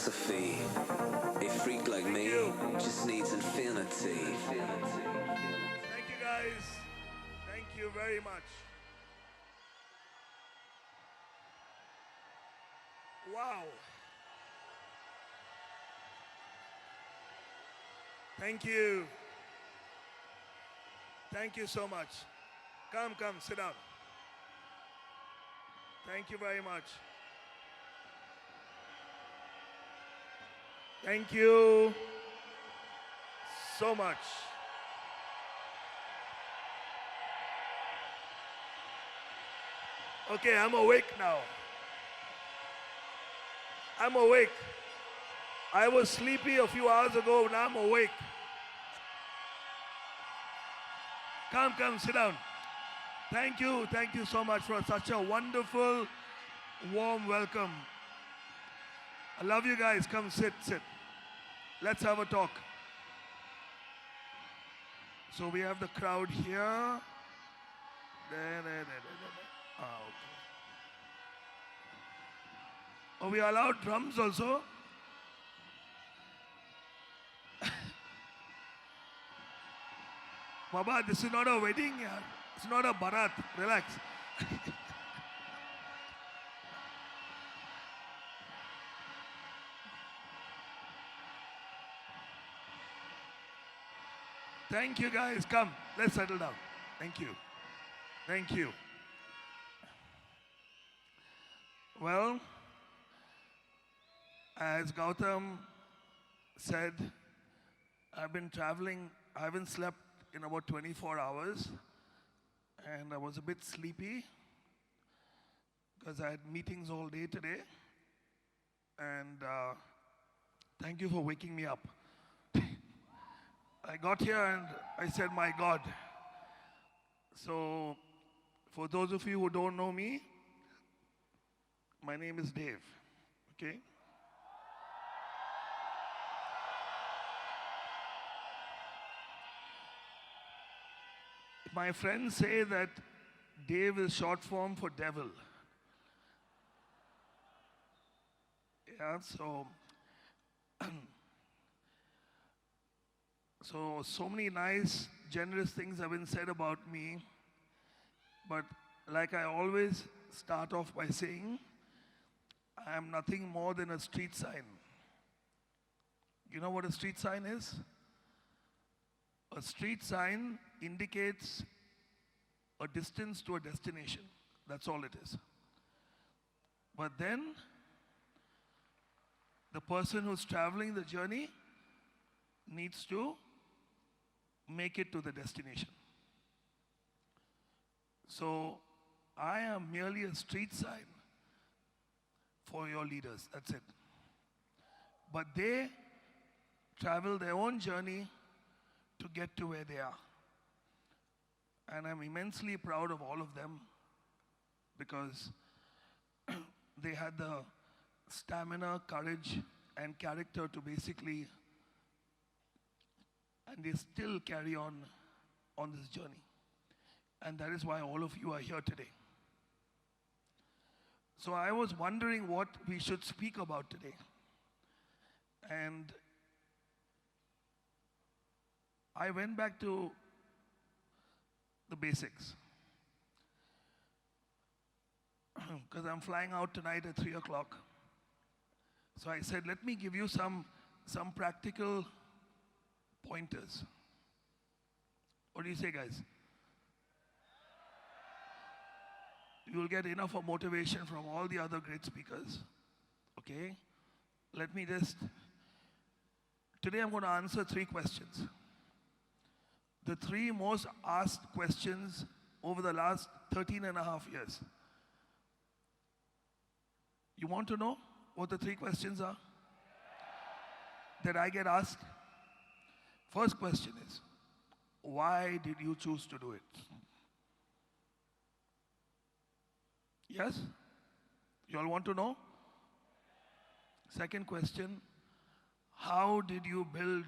philosophy. A freak like me just needs infinity. Thank you guys. Thank you very much. Wow. Thank you. Thank you so much. Come, sit down. Thank you very much. Thank you so much. Okay, I'm awake now. I'm awake. I was sleepy a few hours ago, now I'm awake. Come, sit down. Thank you so much for such a wonderful, warm welcome. I love you guys. Come sit. Let's have a talk. So we have the crowd here. There. Okay. Oh, we allowed drums also? Baba, this is not a wedding. It's not a barat. Relax. Thank you guys. Come, let's settle down. Thank you. Well, as Gautam said, I've been traveling. I haven't slept in about 24 hours, and I was a bit sleepy because I had meetings all day today. And thank you for waking me up. I got here and I said, my God. So, for those of you who don't know me, my name is Dave, okay? My friends say that Dave is short form for devil. Yeah, so many nice, generous things have been said about me, but like I always start off by saying, I am nothing more than a street sign. You know what a street sign is? A street sign indicates a distance to a destination. That's all it is. But then, the person who's traveling the journey needs to make it to the destination. So, I am merely a street sign for your leaders, that's it. But they travel their own journey to get to where they are. And I'm immensely proud of all of them because they had the stamina, courage, and character to basically, and they still carry on this journey. And that is why all of you are here today. So I was wondering what we should speak about today. And I went back to the basics. Because I'm flying out tonight at 3 o'clock. So I said, let me give you some practical pointers. What do you say, guys? You will get enough of motivation from all the other great speakers. Okay? Let me today I'm going to answer 3 questions. The 3 most asked questions over the last 13 and a half years. You want to know what the 3 questions are that I get asked? First question is, why did you choose to do it? Yes? You all want to know? Second question, how did you build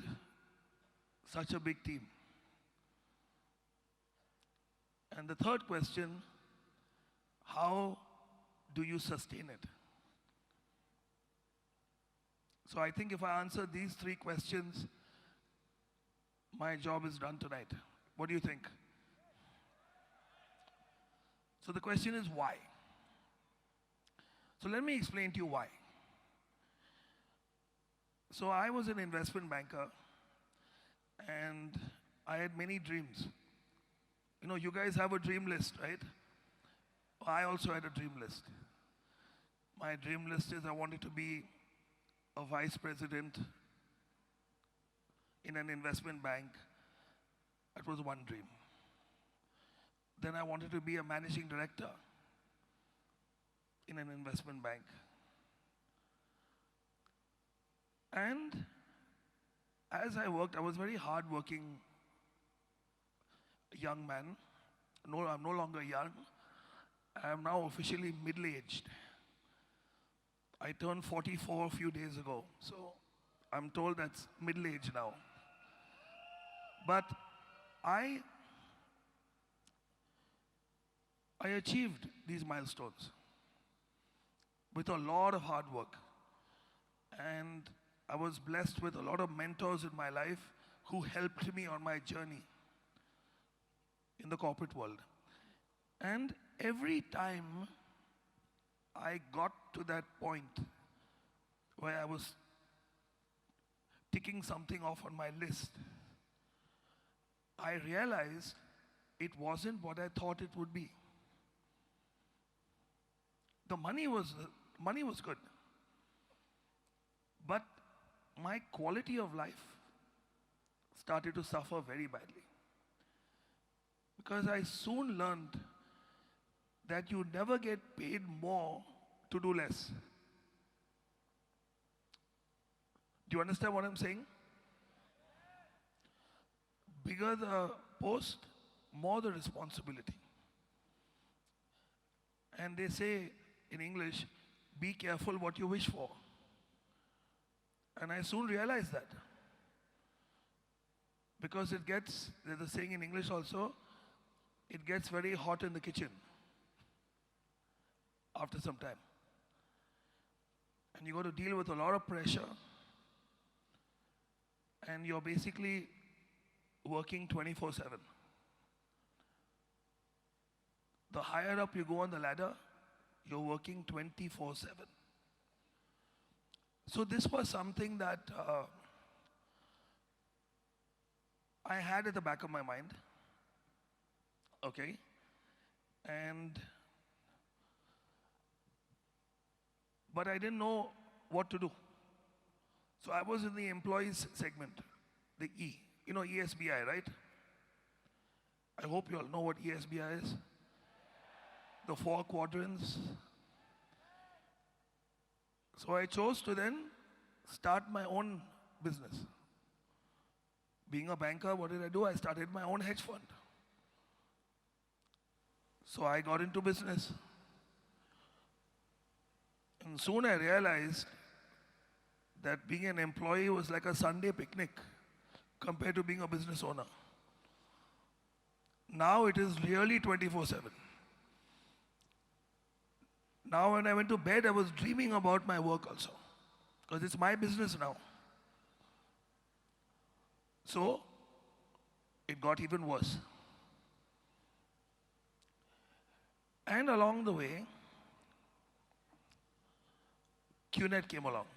such a big team? And the third question, how do you sustain it? So I think if I answer these three questions, my job is done tonight. What do you think? So the question is why? So let me explain to you why. So I was an investment banker and I had many dreams. You know, you guys have a dream list, right? I also had a dream list. My dream list is I wanted to be a vice president in an investment bank. That was one dream. Then I wanted to be a managing director in an investment bank. And as I worked, I was a very hard-working young man. No, I'm no longer young. I am now officially middle-aged. I turned 44 a few days ago, so I'm told that's middle age now. But I achieved these milestones with a lot of hard work. And I was blessed with a lot of mentors in my life who helped me on my journey in the corporate world. And every time I got to that point where I was ticking something off on my list, I realized it wasn't what I thought it would be. The money was good, but my quality of life started to suffer very badly. Because I soon learned that you never get paid more to do less. Do you understand what I'm saying? Bigger the post, more the responsibility. And they say in English, be careful what you wish for. And I soon realized that. Because there's a saying in English also, it gets very hot in the kitchen after some time. And you got to deal with a lot of pressure. And you're basically working 24/7. The higher up you go on the ladder, you're working 24/7. So this was something that I had at the back of my mind. Okay? But I didn't know what to do. So I was in the employees segment, the E. You know ESBI, right? I hope you all know what ESBI is. The 4 quadrants. So I chose to then start my own business. Being a banker, what did I do? I started my own hedge fund. So I got into business. And soon I realized that being an employee was like a Sunday picnic compared to being a business owner. Now it is really 24/7. Now when I went to bed, I was dreaming about my work also, because it's my business now. So it got even worse. And along the way, QNet came along.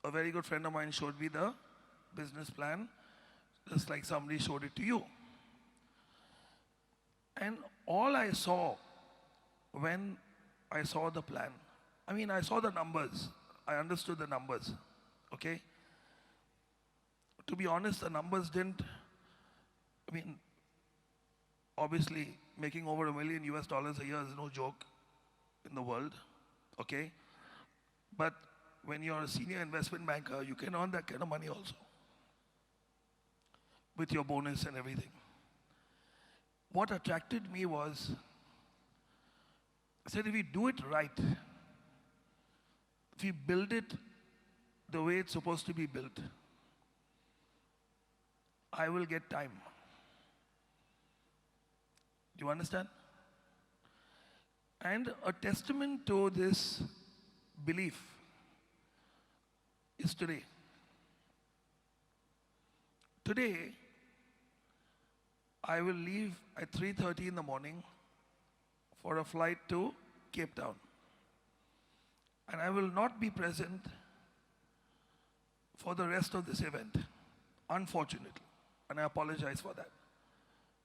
A very good friend of mine showed me the business plan, just like somebody showed it to you. And all I saw when I saw the plan, I saw the numbers. I understood the numbers, okay? To be honest, the numbers didn't, obviously making over $1 million a year is no joke in the world, okay? But when you're a senior investment banker, you can earn that kind of money also, with your bonus and everything. What attracted me was, I said, if we do it right, if we build it the way it's supposed to be built, I will get time. Do you understand? And a testament to this belief is today. Today, I will leave at 3:30 in the morning for a flight to Cape Town. And I will not be present for the rest of this event, unfortunately. And I apologize for that.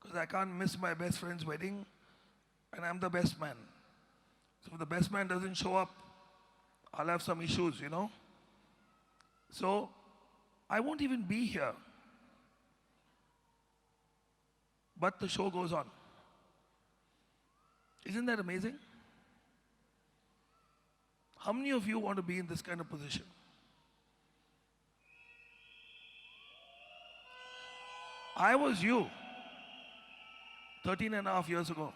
Because I can't miss my best friend's wedding, and I'm the best man. So if the best man doesn't show up, I'll have some issues, you know. So I won't even be here. But the show goes on. Isn't that amazing? How many of you want to be in this kind of position? I was you 13 and a half years ago.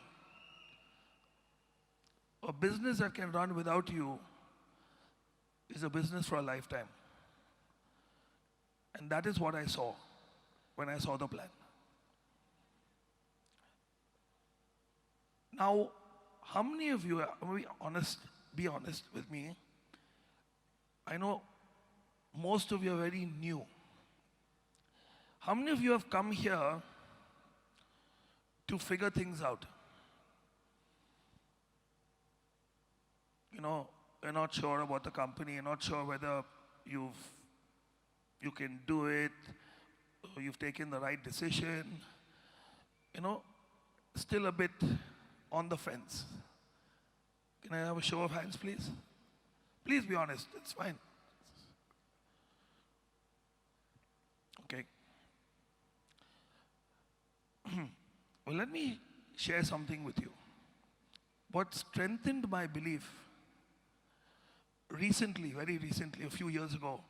A business that can run without you is a business for a lifetime. And that is what I saw when I saw the plan. Now, how many of you, be honest with me. I know most of you are very new. How many of you have come here to figure things out? You know, you're not sure about the company, you're not sure whether you can do it, or you've taken the right decision. You know, still a bit on the fence. Can I have a show of hands, please? Please be honest, it's fine. Okay. Well, let me share something with you. What strengthened my belief recently, very recently, a few years ago,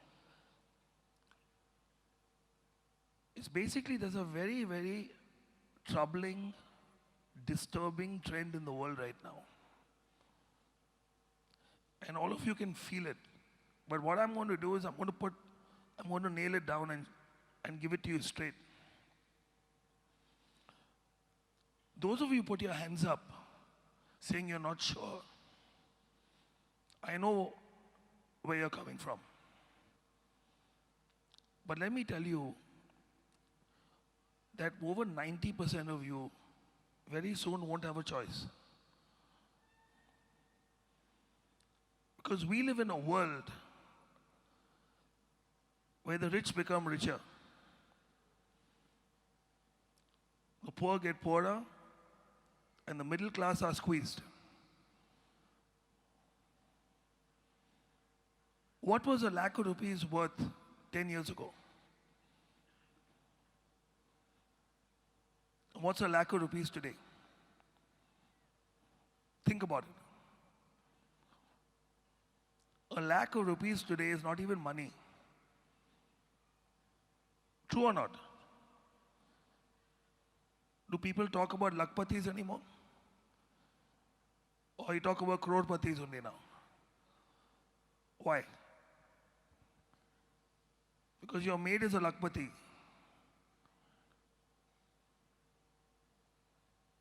is basically there's a very, very troubling, disturbing trend in the world right now. And all of you can feel it. But what I'm going to do is I'm going to nail it down and give it to you straight. Those of you put your hands up saying you're not sure. I know where you're coming from. But let me tell you that over 90% of you very soon won't have a choice. Because we live in a world where the rich become richer. The poor get poorer, and the middle class are squeezed. What was ₹1,00,000 worth 10 years ago? What's ₹1,00,000 today? Think about it. ₹1,00,000 today is not even money. True or not? Do people talk about lakpatis anymore? Or you talk about crorpatis only now? Why? Because your maid is a lakpati.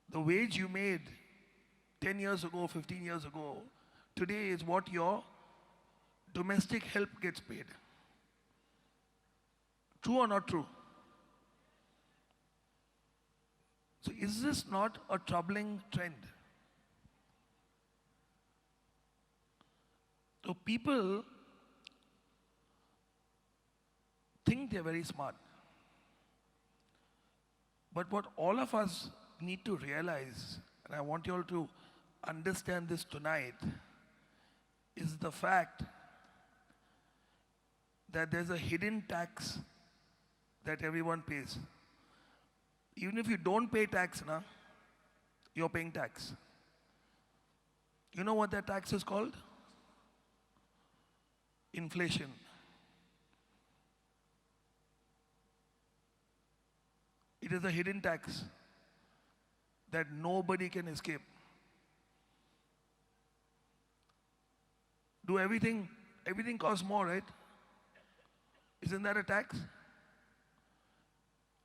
The wage you made 10 years ago, 15 years ago, today is what your domestic help gets paid. True or not true? So is this not a troubling trend? So people think they're very smart. But what all of us need to realize, and I want you all to understand this tonight, is the fact that there's a hidden tax that everyone pays. Even if you don't pay tax, you're paying tax. You know what that tax is called? Inflation. It is a hidden tax that nobody can escape. Do everything costs more, right? Isn't that a tax?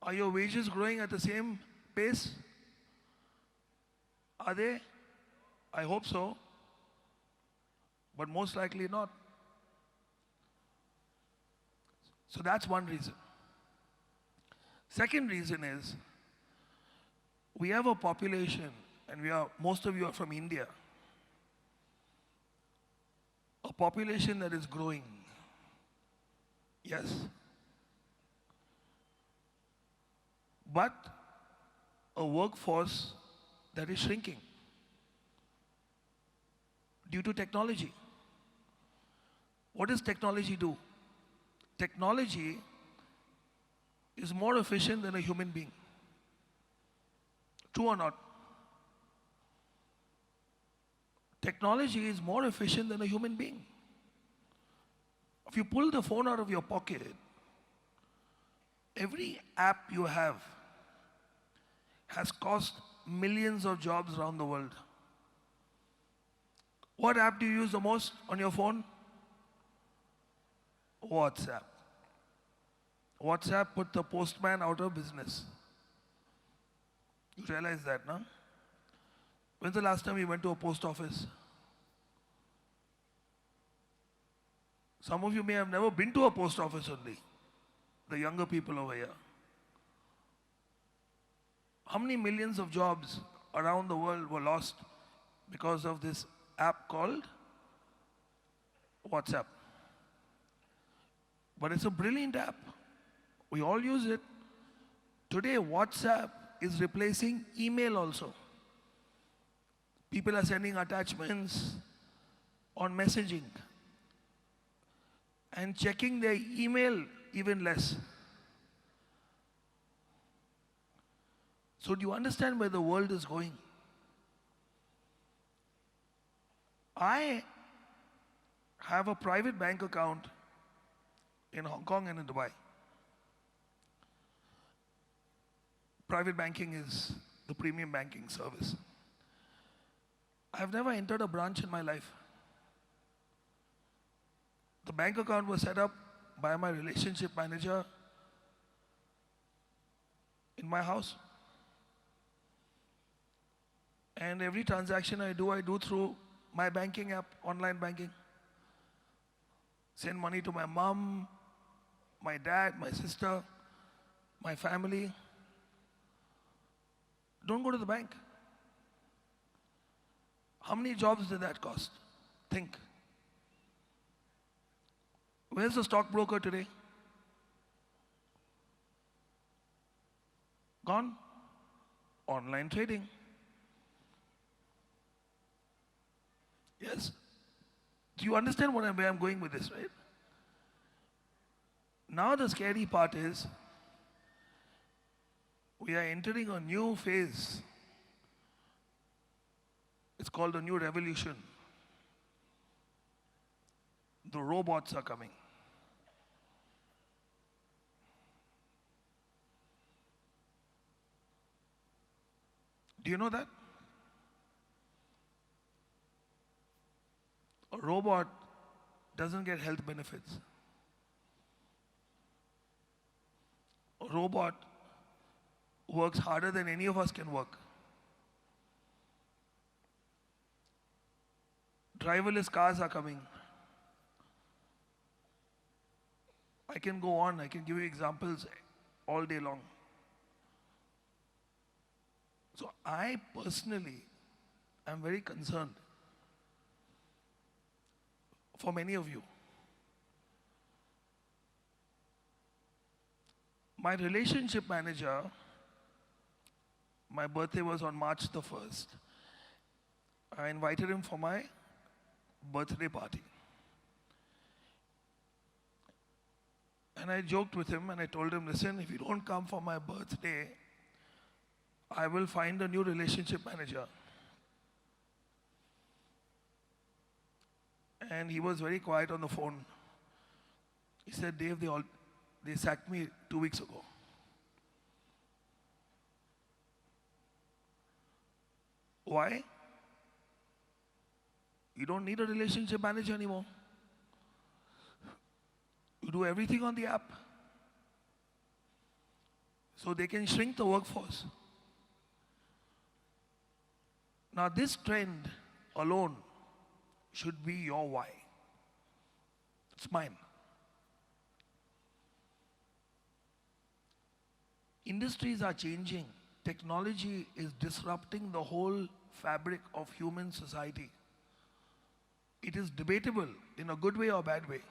Are your wages growing at the same pace? Are they? I hope so. But most likely not. So that's one reason. Second reason is we have a population, and most of you are from India, a population that is growing. Yes. But a workforce that is shrinking due to technology. What does technology do? Technology is more efficient than a human being. True or not? Technology is more efficient than a human being. If you pull the phone out of your pocket, every app you have has cost millions of jobs around the world. What app do you use the most on your phone? WhatsApp. WhatsApp put the postman out of business. You realize that, no? When's the last time you went to a post office? Some of you may have never been to a post office only. The younger people over here. How many millions of jobs around the world were lost because of this app called WhatsApp? But it's a brilliant app. We all use it. Today, WhatsApp is replacing email also. People are sending attachments on messaging and checking their email even less. So do you understand where the world is going? I have a private bank account in Hong Kong and in Dubai. Private banking is the premium banking service. I've never entered a branch in my life. The bank account was set up by my relationship manager in my house. And every transaction I do through my banking app, online banking. Send money to my mom, my dad, my sister, my family. Don't go to the bank. How many jobs did that cost? Think. Where's the stockbroker today? Gone. Online trading. Yes. Do you understand where I'm going with this, right? Now the scary part is we are entering a new phase. It's called a new revolution. The robots are coming. Do you know that? A robot doesn't get health benefits. A robot works harder than any of us can work. Driverless cars are coming. I can go on, I can give you examples all day long. So I personally am very concerned for many of you. My relationship manager, my birthday was on March the 1st. I invited him for my birthday party. And I joked with him and I told him, listen, if you don't come for my birthday, I will find a new relationship manager. And he was very quiet on the phone. He said, Dave, they sacked me 2 weeks ago. Why? You don't need a relationship manager anymore. You do everything on the app. So they can shrink the workforce. Now this trend alone should be your why. It's mine. Industries are changing. Technology is disrupting the whole fabric of human society. It is debatable in a good way or bad way.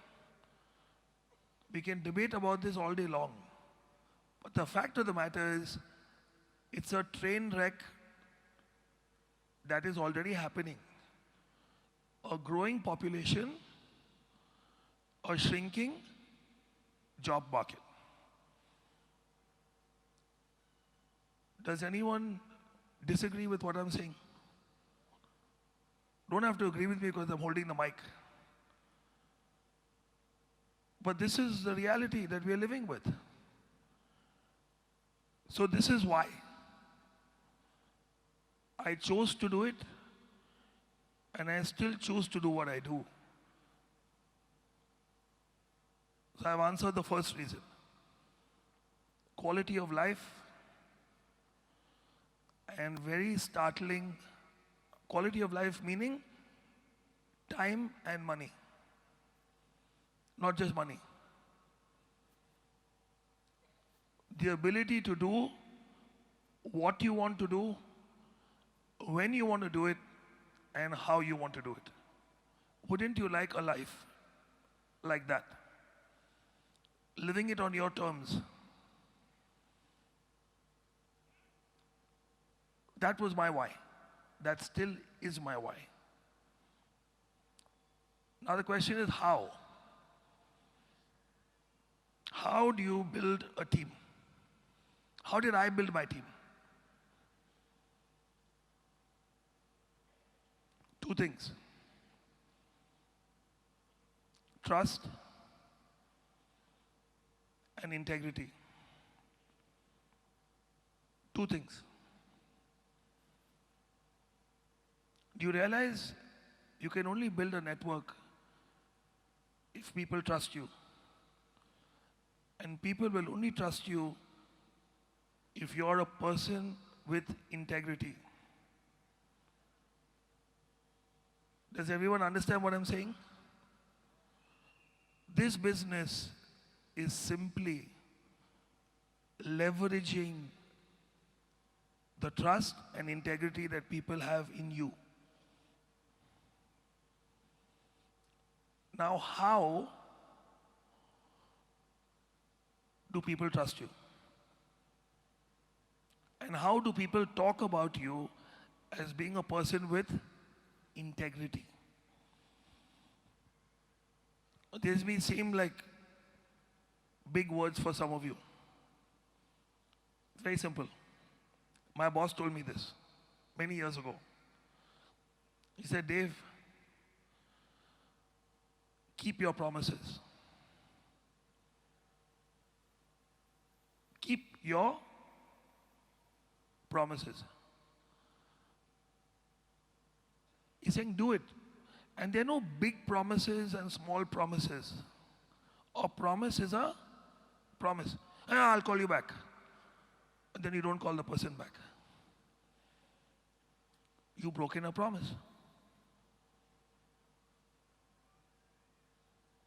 We can debate about this all day long. But the fact of the matter is, it's a train wreck that is already happening. A growing population, a shrinking job market. Does anyone disagree with what I'm saying? Don't have to agree with me because I'm holding the mic. But this is the reality that we are living with. So this is why I chose to do it, and I still choose to do what I do. So I've answered the first reason. Quality of life, and very startling, quality of life meaning time and money, not just money. The ability to do what you want to do, when you want to do it, and how you want to do it. Wouldn't you like a life like that? Living it on your terms. That was my why. That still is my why. Now the question is how? How do you build a team? How did I build my team? Two things. Trust and integrity. Two things. Do you realize you can only build a network if people trust you? And people will only trust you if you're a person with integrity. Does everyone understand what I'm saying? This business is simply leveraging the trust and integrity that people have in you. Now, how do people trust you? And how do people talk about you as being a person with integrity? These may seem like big words for some of you. It's very simple. My boss told me this many years ago. He said, Dave, keep your promises. Keep your promises. He's saying do it. And there are no big promises and small promises. A promise is a promise. I'll call you back. And then you don't call the person back. You've broken a promise.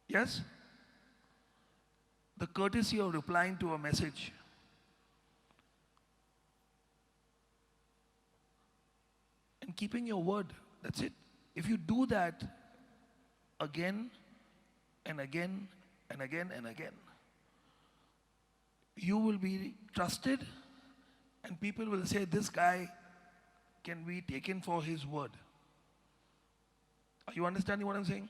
Yes? The courtesy of replying to a message. And keeping your word. That's it. If you do that again and again and again and again, you will be trusted and people will say, this guy can be taken for his word. Are you understanding what I'm saying?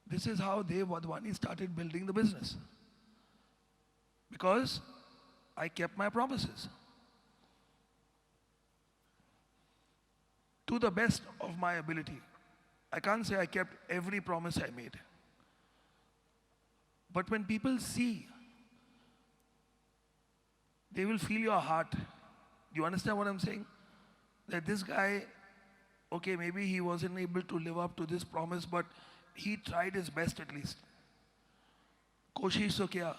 This is how Dev Wadhwani started building the business. Because I kept my promises. To the best of my ability. I can't say I kept every promise I made. But when people see, they will feel your heart. Do you understand what I'm saying? That this guy, okay, maybe he wasn't able to live up to this promise, but he tried his best at least. Koshish to kiya.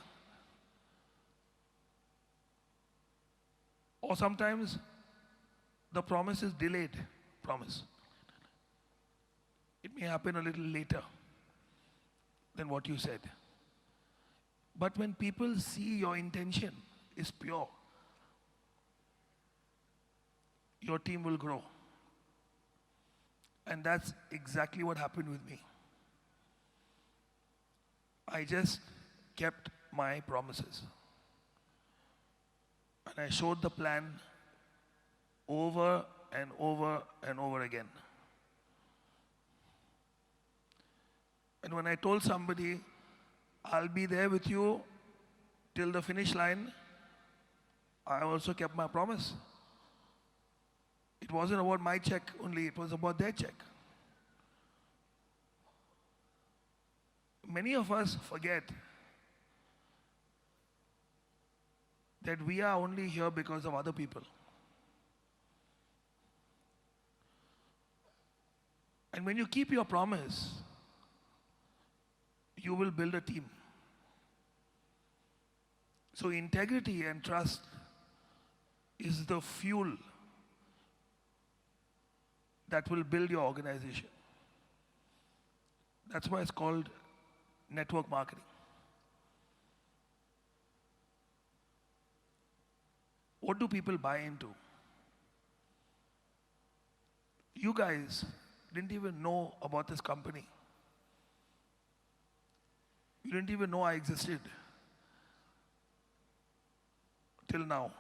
Or sometimes the promise is delayed promise. It may happen a little later than what you said. But when people see your intention, is pure, your team will grow. And that's exactly what happened with me. I just kept my promises. And I showed the plan over and over and over again. And when I told somebody, I'll be there with you till the finish line, I also kept my promise. It wasn't about my check only, it was about their check. Many of us forget that we are only here because of other people. And when you keep your promise, you will build a team. So integrity and trust is the fuel that will build your organization. That's why it's called network marketing. What do people buy into? You guys didn't even know about this company. You didn't even know I existed till now.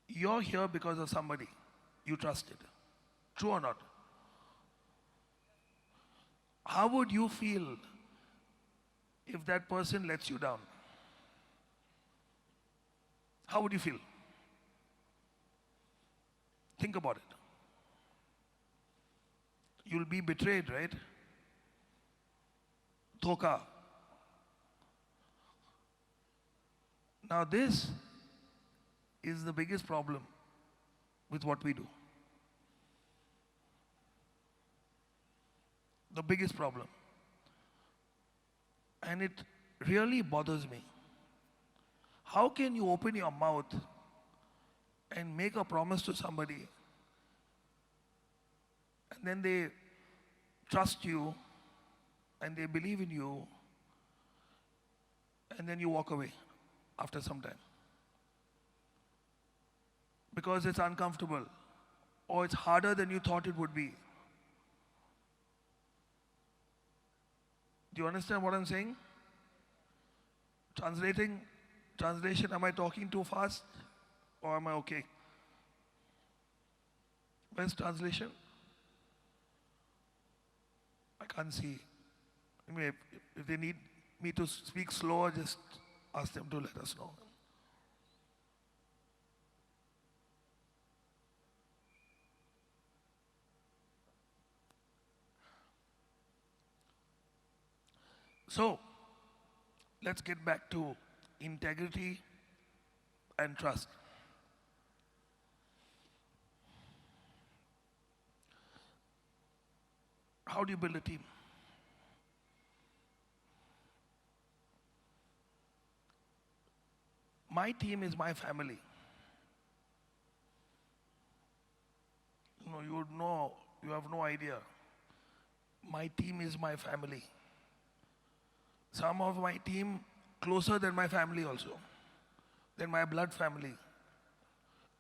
You're here because of somebody you trusted. True or not? How would you feel if that person lets you down? How would you feel? Think about it. You'll be betrayed, right? Dhoka. Now this is the biggest problem with what we do. The biggest problem. And it really bothers me. How can you open your mouth and make a promise to somebody and then they trust you and they believe in you and then you walk away after some time? Because it's uncomfortable or it's harder than you thought it would be. Do you understand what I'm saying? Translation, am I talking too fast or am I okay? Where's translation? I can't see. I mean, if they need me to speak slower, just ask them to let us know. So, let's get back to integrity and trust. How do you build a team? My team is my family. You have no idea. My team is my family. Some of my team closer than my family also, than my blood family,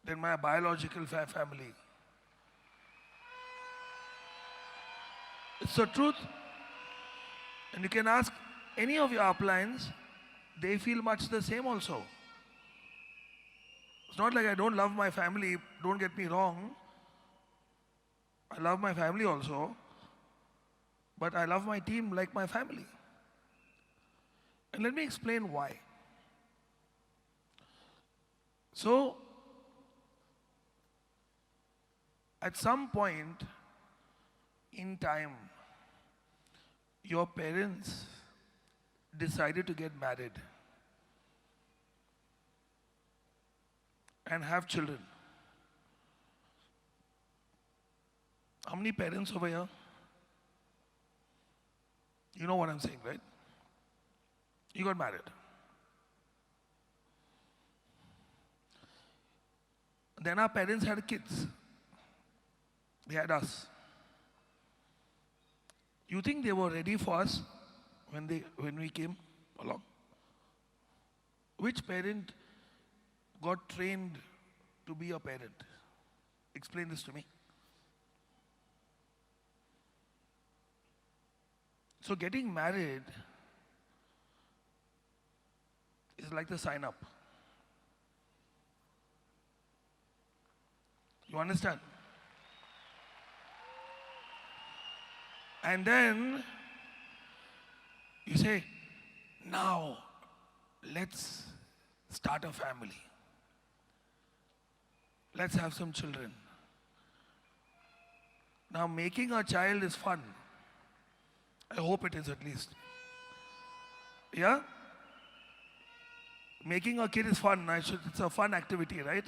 than my biological family. It's the truth. And you can ask any of your uplines, they feel much the same also. It's not like I don't love my family, don't get me wrong. I love my family also, but I love my team like my family. And let me explain why. So, at some point in time, your parents decided to get married and have children. How many parents over here? You know what I'm saying, right? You got married. Then our parents had kids. They had us. You think they were ready for us when we came along? Which parent got trained to be a parent? Explain this to me. So getting married is like the sign up. You understand? And then you say, now let's start a family. Let's have some children. Now making a child is fun. I hope it is at least. Yeah? Making a kid is fun. It's a fun activity, right?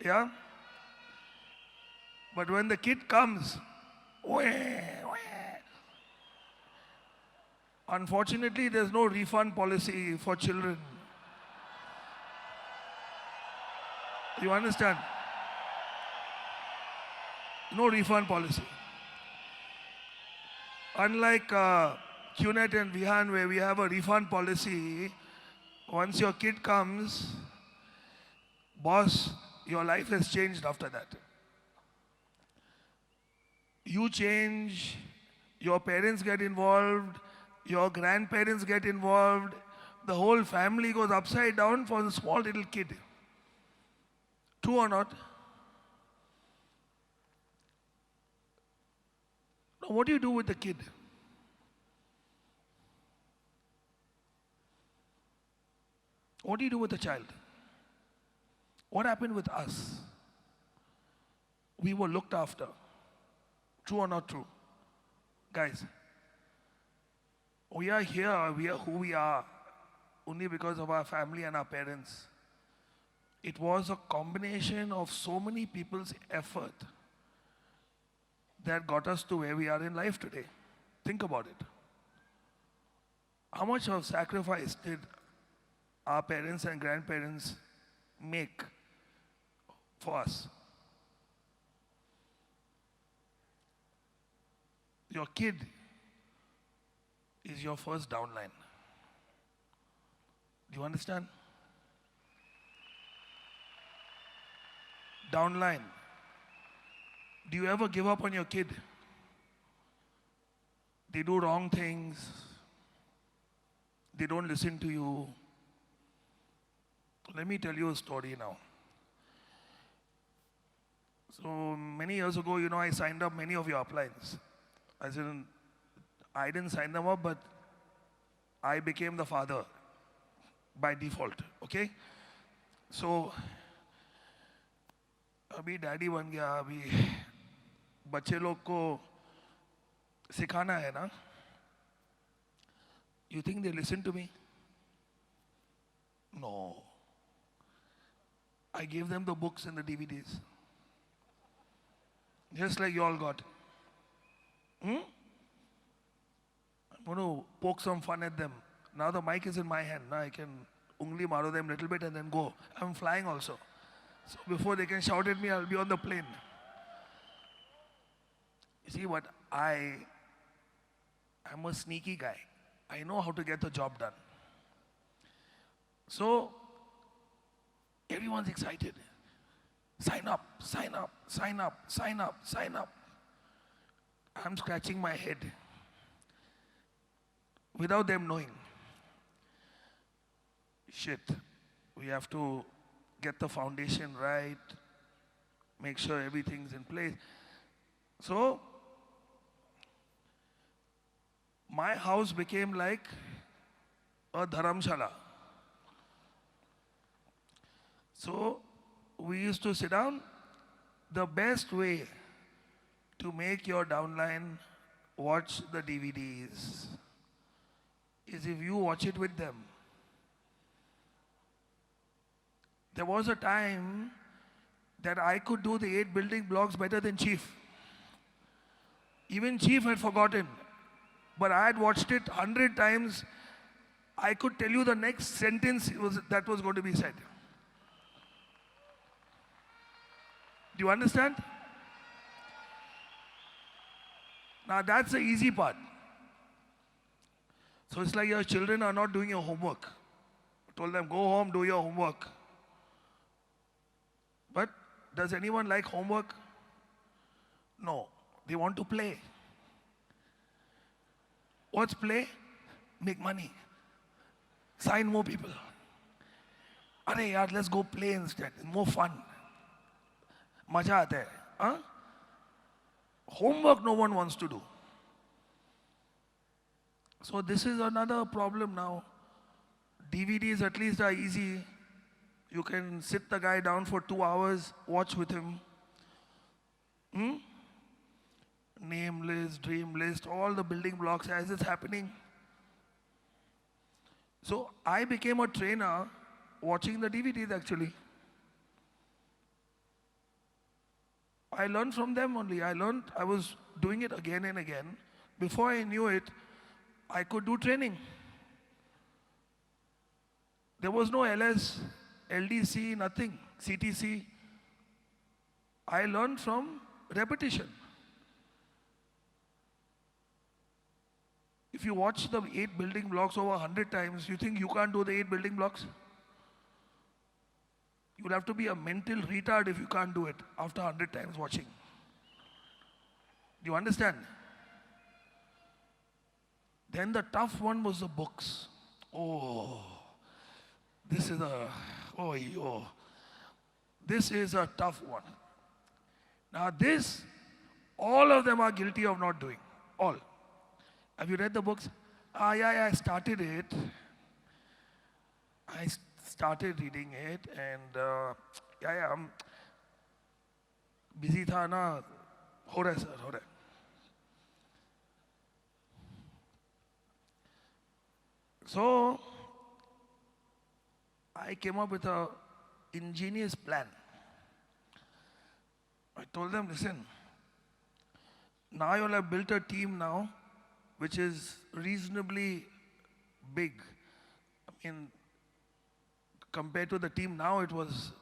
Yeah? But when the kid comes, unfortunately, there's no refund policy for children. You understand? No refund policy. Unlike QNet and Vihan, where we have a refund policy, once your kid comes, boss, your life has changed after that. You change, your parents get involved, your grandparents get involved, the whole family goes upside down for the small little kid. True or not? Now, what do you do with the kid? What do you do with the child? What happened with us? We were looked after. True or not true? Guys, we are here, we are who we are, only because of our family and our parents. It was a combination of so many people's effort that got us to where we are in life today. Think about it. How much of sacrifice did our parents and grandparents make for us? Your kid is your first downline. Do you understand? Downline. Do you ever give up on your kid? They do wrong things. They don't listen to you. Let me tell you a story now. So many years ago, I signed up many of your uplines. I didn't sign them up, but I became the father by default, okay? So, अभी daddy बन गया, अभी बच्चे लोग को सिखाना है ना? You think they listen to me? No. I gave them the books and the DVDs. Just like you all got. I'm going to poke some fun at them. Now the mic is in my hand. Now I can ungli maro them a little bit and then go. I'm flying also. So before they can shout at me, I'll be on the plane. You see what? I'm a sneaky guy. I know how to get the job done. So everyone's excited. Sign up, sign up, sign up, sign up, sign up. I'm scratching my head without them knowing. Shit, we have to get the foundation right, make sure everything's in place. So, my house became like a dharamshala. So, we used to sit down. The best way to make your downline watch the DVDs is if you watch it with them. There was a time that I could do the 8 building blocks better than Chief. Even Chief had forgotten. But I had watched it 100 times. I could tell you the next sentence that was going to be said. Do you understand? Now that's the easy part. So it's like your children are not doing your homework. I told them, go home, do your homework. But does anyone like homework? No. They want to play. What's play? Make money. Sign more people. Arey yaar, let's go play instead. More fun. Maja aata hai. Huh? Homework no one wants to do. So this is another problem now. DVDs at least are easy. You can sit the guy down for 2 hours, watch with him. Name list, dream list, all the building blocks as it's happening. So I became a trainer watching the DVDs actually. I learned from them only. I was doing it again and again. Before I knew it, I could do training. There was no LS, LDC, nothing, CTC. I learned from repetition. If you watch the 8 building blocks over 100 times, you think you can't do the 8 building blocks? You'll have to be a mental retard if you can't do it after 100 times watching. Do you understand? Then the tough one was the books. Oh, this is this is a tough one. Now this, all of them are guilty of not doing. All. Have you read the books? Yeah, I started it. I started reading it and I'm busy tha na. Ho raha hai sir, ho raha hai. So I came up with an ingenious plan. I told them, listen, now you'll have built a team now which is reasonably big. I mean, compared to the team now, it was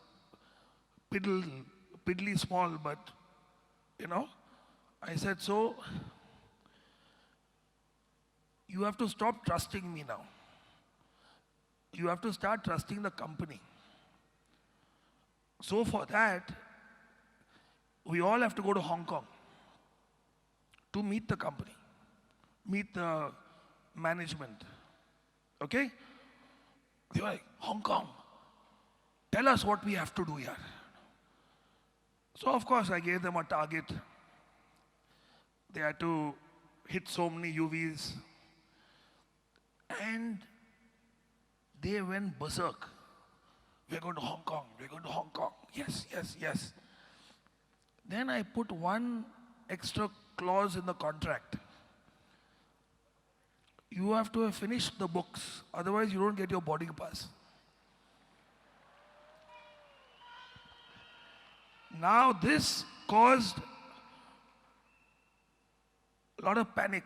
piddly small, but I said, so you have to stop trusting me now. You have to start trusting the company. So for that, we all have to go to Hong Kong to meet the company, meet the management. Okay? They were like, Hong Kong, tell us what we have to do here. So of course I gave them a target. They had to hit so many UVs. And they went berserk. We're going to Hong Kong, we're going to Hong Kong. Yes, yes, yes. Then I put one extra clause in the contract. You have to have finished the books, otherwise you don't get your boarding pass. Now this caused a lot of panic.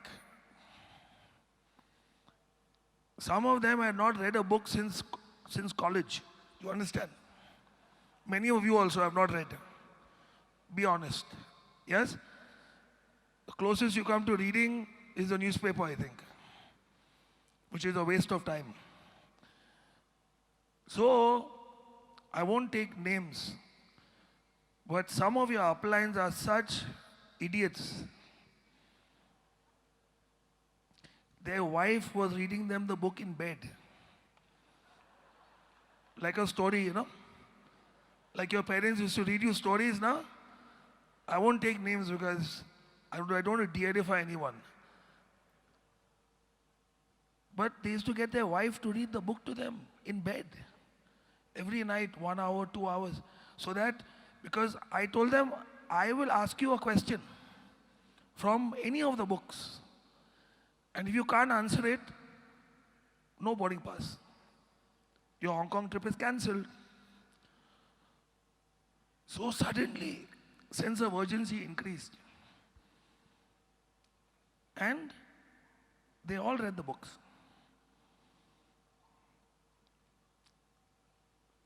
Some of them had not read a book since college. You understand? Many of you also have not read. Be honest. Yes? The closest you come to reading is the newspaper, I think, which is a waste of time. So, I won't take names, but some of your uplines are such idiots. Their wife was reading them the book in bed. Like a story, Like your parents used to read you stories, now. I won't take names because I don't want to de-edify anyone. But they used to get their wife to read the book to them in bed. Every night, 1 hour, 2 hours. So that, because I told them, I will ask you a question from any of the books. And if you can't answer it, no boarding pass. Your Hong Kong trip is cancelled. So suddenly, sense of urgency increased. And they all read the books.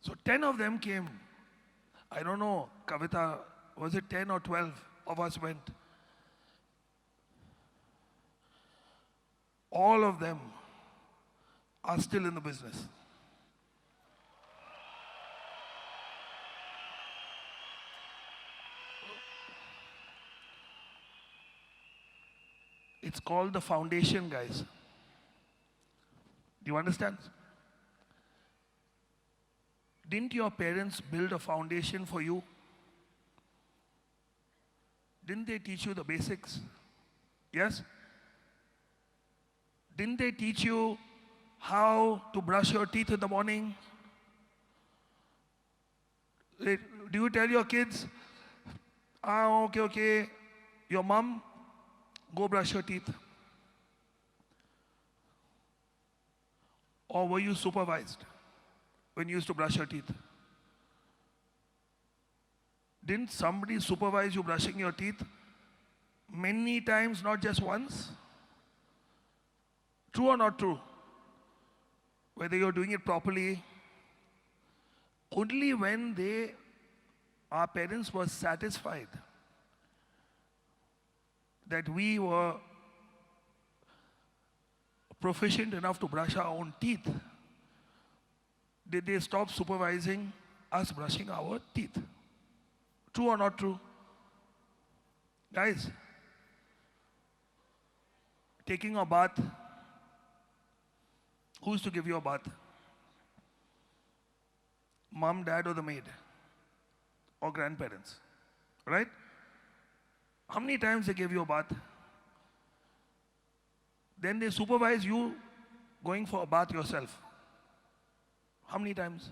So 10 of them came. I don't know, Kavita, was it 10 or 12 of us went? All of them are still in the business. It's called the foundation, guys. Do you understand? Didn't your parents build a foundation for you? Didn't they teach you the basics? Yes? Didn't they teach you how to brush your teeth in the morning? Do you tell your kids, okay, your mom, go brush your teeth? Or were you supervised when you used to brush your teeth? Didn't somebody supervise you brushing your teeth many times, not just once? True or not true? Whether you're doing it properly, only when our parents were satisfied that we were proficient enough to brush our own teeth, did they stop supervising us brushing our teeth. True or not true? Guys, taking a bath, who's to give you a bath? Mom, dad, or the maid? Or grandparents? Right? How many times they gave you a bath? Then they supervise you going for a bath yourself. How many times?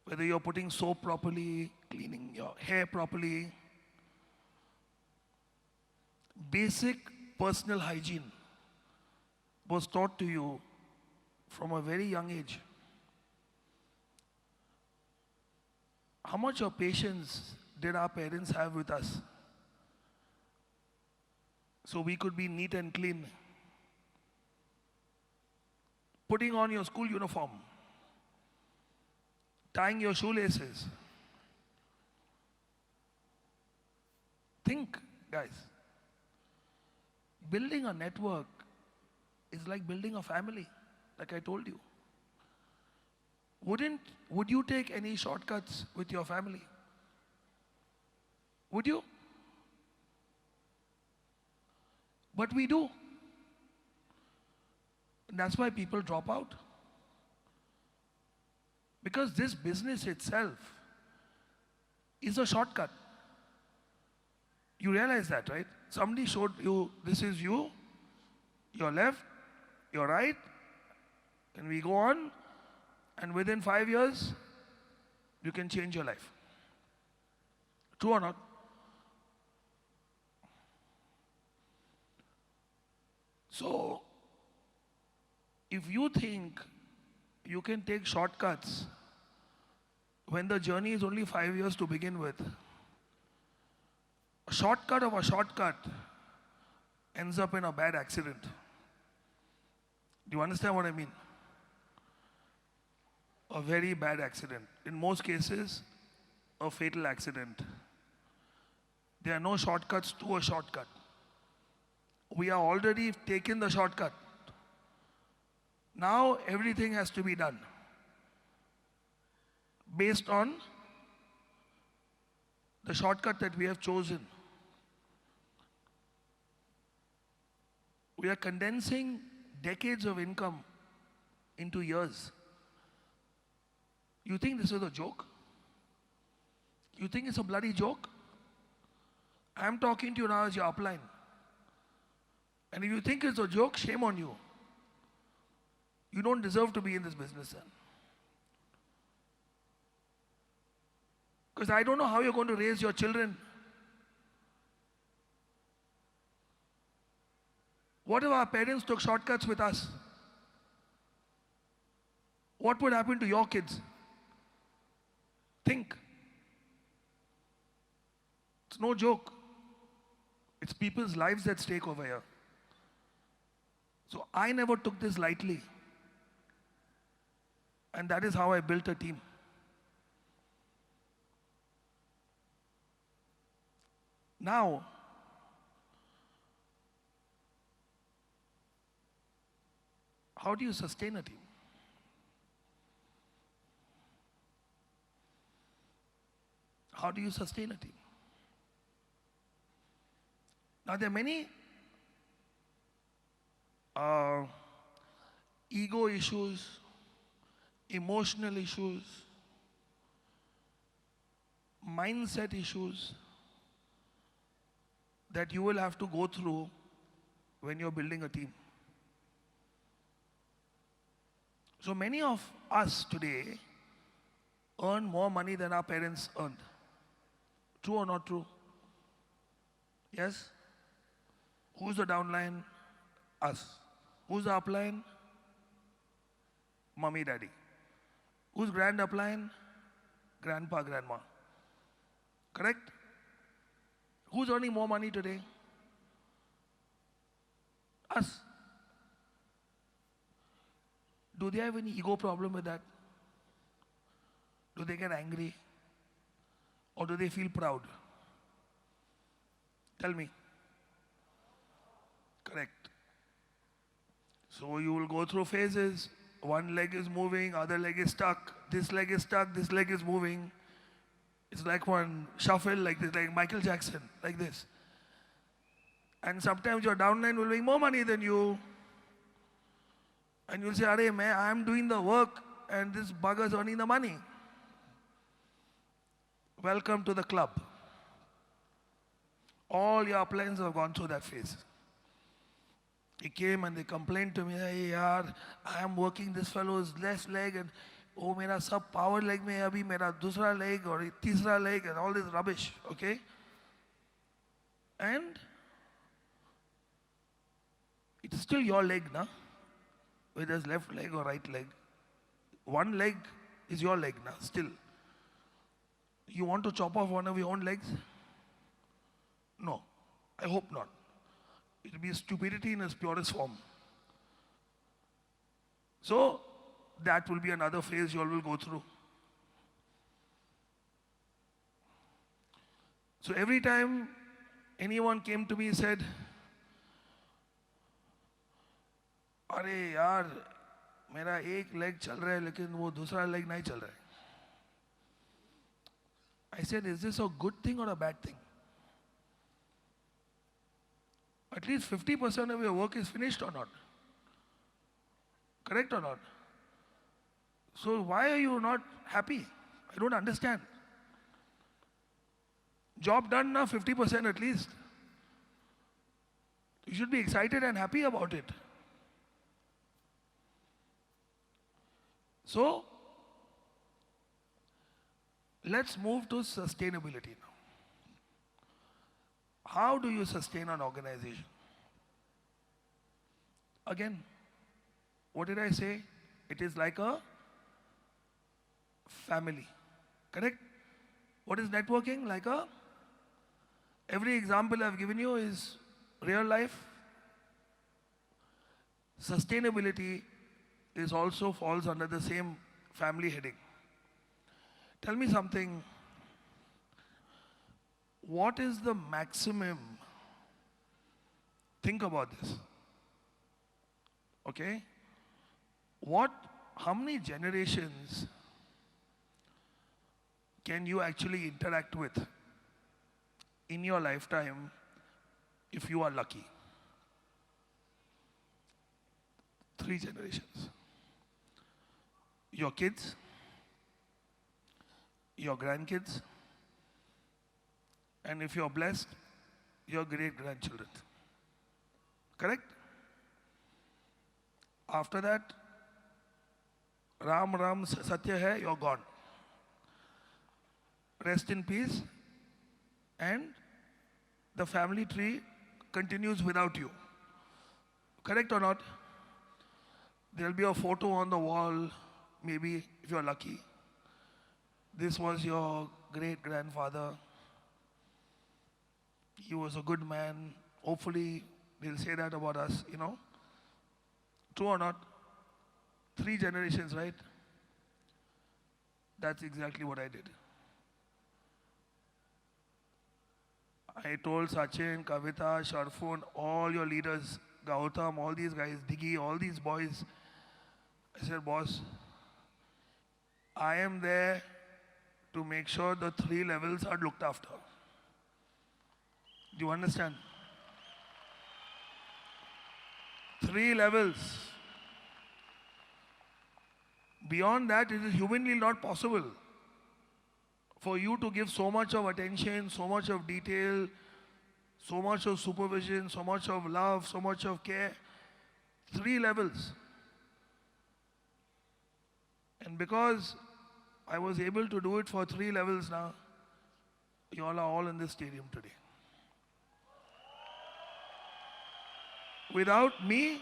Whether you're putting soap properly, cleaning your hair properly. Basic personal hygiene was taught to you from a very young age. How much of patience did our parents have with us? So we could be neat and clean. Putting on your school uniform. Tying your shoelaces. Think, guys. Building a network is like building a family, like I told you. Would you take any shortcuts with your family? Would you? But we do. And that's why people drop out. Because this business itself is a shortcut. You realize that, right? Somebody showed you, this is you, your left, your right, and we go on, and within 5 years, you can change your life. True or not? So, if you think you can take shortcuts when the journey is only 5 years to begin with, a shortcut of a shortcut ends up in a bad accident. Do you understand what I mean? A very bad accident. In most cases, a fatal accident. There are no shortcuts to a shortcut. We are already taken the shortcut. Now everything has to be done based on the shortcut that we have chosen. We are condensing decades of income into years. You think this is a joke? You think it's a bloody joke? I'm talking to you now as your upline. And if you think it's a joke, shame on you. You don't deserve to be in this business then. Because I don't know how you're going to raise your children. What if our parents took shortcuts with us? What would happen to your kids? Think. It's no joke. It's people's lives at stake over here. So I never took this lightly. And that is how I built a team. Now, How do you sustain a team? How do you sustain a team? Now there are many ego issues, emotional issues, mindset issues that you will have to go through when you're building a team. So many of us today earn more money than our parents earned. True or not true? Yes? Who's the downline? Us. Who's the upline? Mummy, daddy. Who's grand upline? Grandpa, grandma. Correct? Who's earning more money today? Us. Do they have any ego problem with that? Do they get angry? Or do they feel proud? Tell me. Correct. So you will go through phases. One leg is moving, other leg is stuck. This leg is stuck, this leg is moving. It's like one shuffle like this, like Michael Jackson, like this. And sometimes your downline will make more money than you. And you'll say, "Arey, man, I'm doing the work and this bugger's earning the money." Welcome to the club. All your uplines have gone through that phase. He came and they complained to me, "Hey yaar, I am working this fellow's left leg and oh mera sab power leg mein hai, abhi mera dusra leg or teesra leg," and all this rubbish, okay? And it's still your leg, na? Whether it's left leg or right leg. One leg is your leg, na? Still. You want to chop off one of your own legs? No, I hope not. It will be stupidity in its purest form. So, that will be another phase you all will go through. So every time anyone came to me and said, "अरे यार, मेरा एक leg चल रहा है लेकिन वो दूसरा leg नहीं चल रहा है." I said, is this a good thing or a bad thing? At least 50% of your work is finished or not? Correct or not? So why are you not happy? I don't understand. Job done now, 50% at least. You should be excited and happy about it. So, let's move to sustainability now. How do you sustain an organization? Again, what did I say? It is like a family. Correct? What is networking? Like a, every example I've given you is real life. Sustainability is also falls under the same family heading. Tell me something. What is the maximum? Think about this. Okay? How many generations can you actually interact with in your lifetime if you are lucky? 3 generations. Your kids, your grandkids, and if you're blessed, your great-grandchildren. Correct? After that, Ram Ram Satya hai, you're gone. Rest in peace, and the family tree continues without you. Correct or not? There'll be a photo on the wall, maybe if you're lucky. This was your great-grandfather. He was a good man. Hopefully, they'll say that about us, you know. True or not? 3 generations, right? That's exactly what I did. I told Sachin, Kavita, Sharfun, all your leaders, Gautam, all these guys, Diggy, all these boys, I said, boss, I am there to make sure the 3 levels are looked after. Do you understand? 3 levels. Beyond that, it is humanly not possible for you to give so much of attention, so much of detail, so much of supervision, so much of love, so much of care. 3 levels. And because I was able to do it for 3 levels now, you all are all in this stadium today. Without me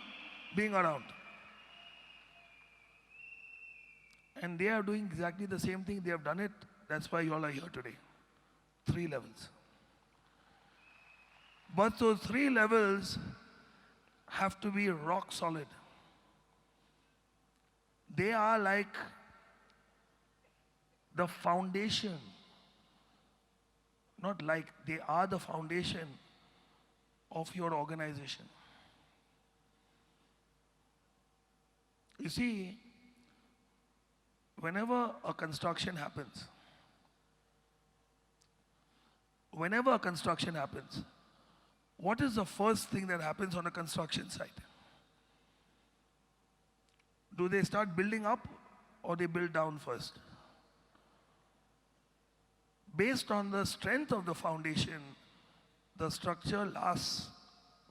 being around. And they are doing exactly the same thing. They have done it. That's why you all are here today. 3 levels. But those 3 levels have to be rock solid. They are like the foundation. Not like, they are the foundation of your organization. You see, whenever a construction happens, what is the first thing that happens on a construction site? Do they start building up or they build down first? Based on the strength of the foundation, the structure lasts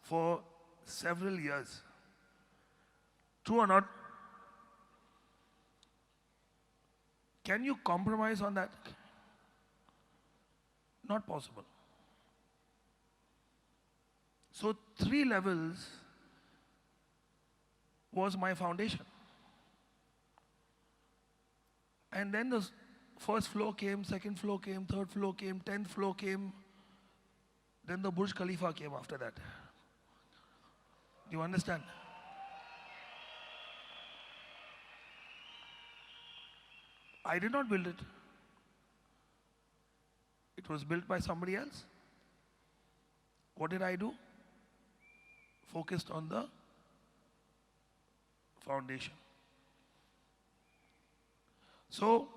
for several years. True or not? Can you compromise on that? Not possible. So 3 levels was my foundation. And then the first floor came, second floor came, third floor came, 10th floor came. Then the Burj Khalifa came after that. Do you understand? I did not build it. It was built by somebody else. What did I do? Focused on the foundation. So,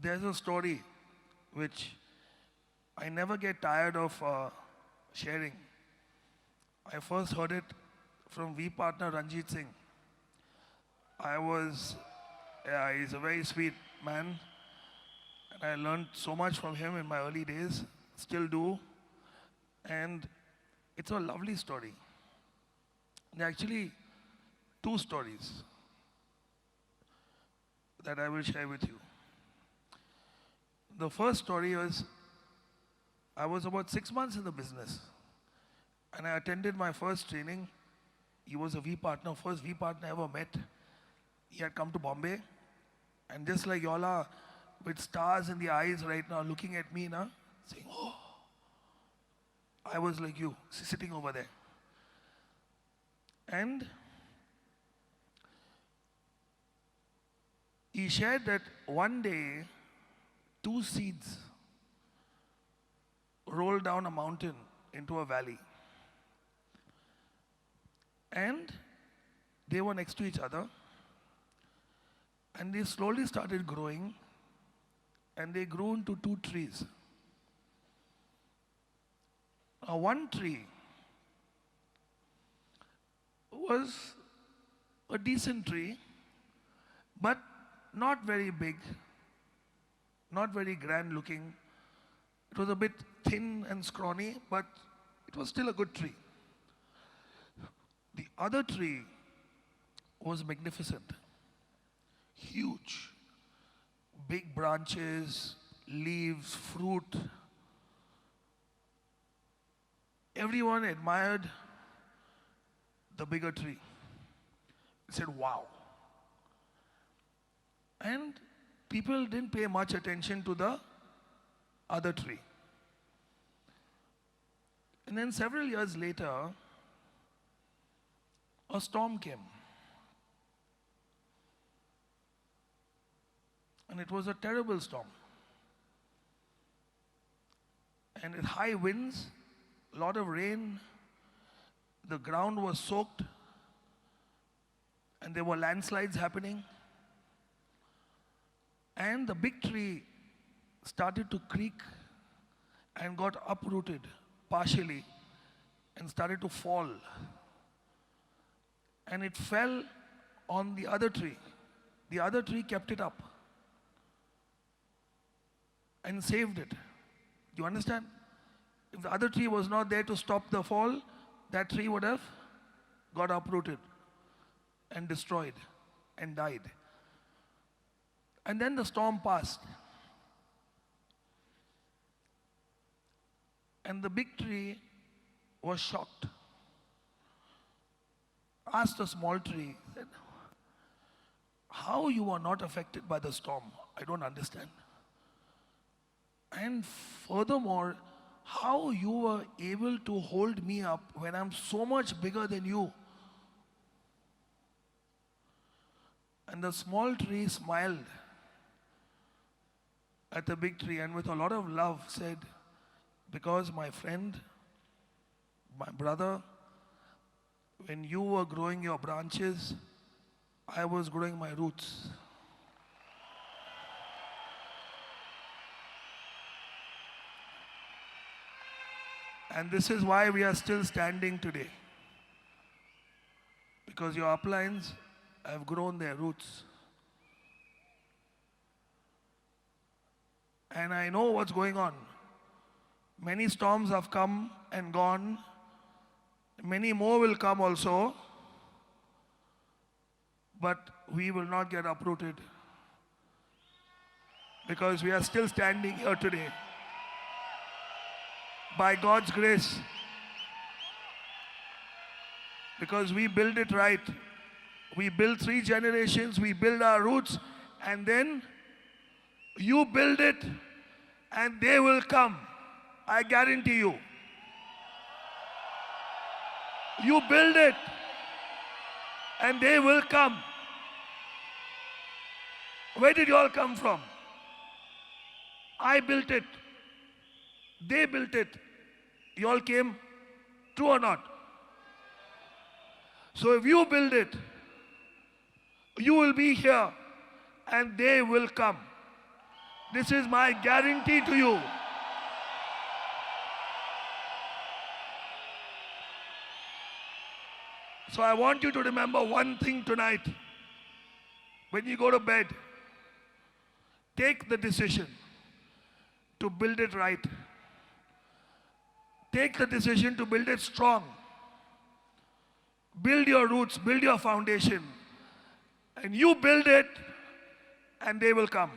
there's a story which I never get tired of sharing. I first heard it from V partner Ranjit Singh. He's a very sweet man, and I learned so much from him in my early days, still do, and it's a lovely story. There are actually 2 stories that I will share with you. The first story was, I was about 6 months in the business, and I attended my first training. He was a V partner, first V partner I ever met. He had come to Bombay, and just like y'all are with stars in the eyes right now, looking at me now, saying, oh, I was like you, sitting over there. And he shared that one day, 2 seeds rolled down a mountain into a valley. And they were next to each other. And they slowly started growing, and they grew into 2 trees. Now, one tree was a decent tree, but not very big, not very grand looking. It was a bit thin and scrawny, but it was still a good tree. The other tree was magnificent. Huge, big branches, leaves, fruit. Everyone admired the bigger tree. They said, wow. And people didn't pay much attention to the other tree. And then several years later, a storm came. And it was a terrible storm. And with high winds, a lot of rain, the ground was soaked and there were landslides happening. And the big tree started to creak and got uprooted partially and started to fall. And it fell on the other tree. The other tree kept it up and saved it. Do you understand? If the other tree was not there to stop the fall, that tree would have got uprooted and destroyed and died. And then the storm passed. And the big tree was shocked. Asked the small tree, said, how you are not affected by the storm? I don't understand. And furthermore, how you were able to hold me up when I'm so much bigger than you? And the small tree smiled at the big tree and with a lot of love said, because my friend, my brother, when you were growing your branches, I was growing my roots. And this is why we are still standing today. Because your uplines have grown their roots. And I know what's going on. Many storms have come and gone. Many more will come also. But we will not get uprooted. Because we are still standing here today. By God's grace. Because we build it right. We build 3 generations, we build our roots, and then you build it and they will come. I guarantee you. You build it and they will come. Where did you all come from? I built it. They built it. You all came? True or not? So if you build it, you will be here and they will come. This is my guarantee to you. So I want you to remember one thing tonight. When you go to bed, take the decision to build it right. Take the decision to build it strong. Build your roots, build your foundation. And you build it, and they will come.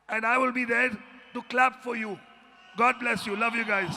And I will be there to clap for you. God bless you. Love you guys.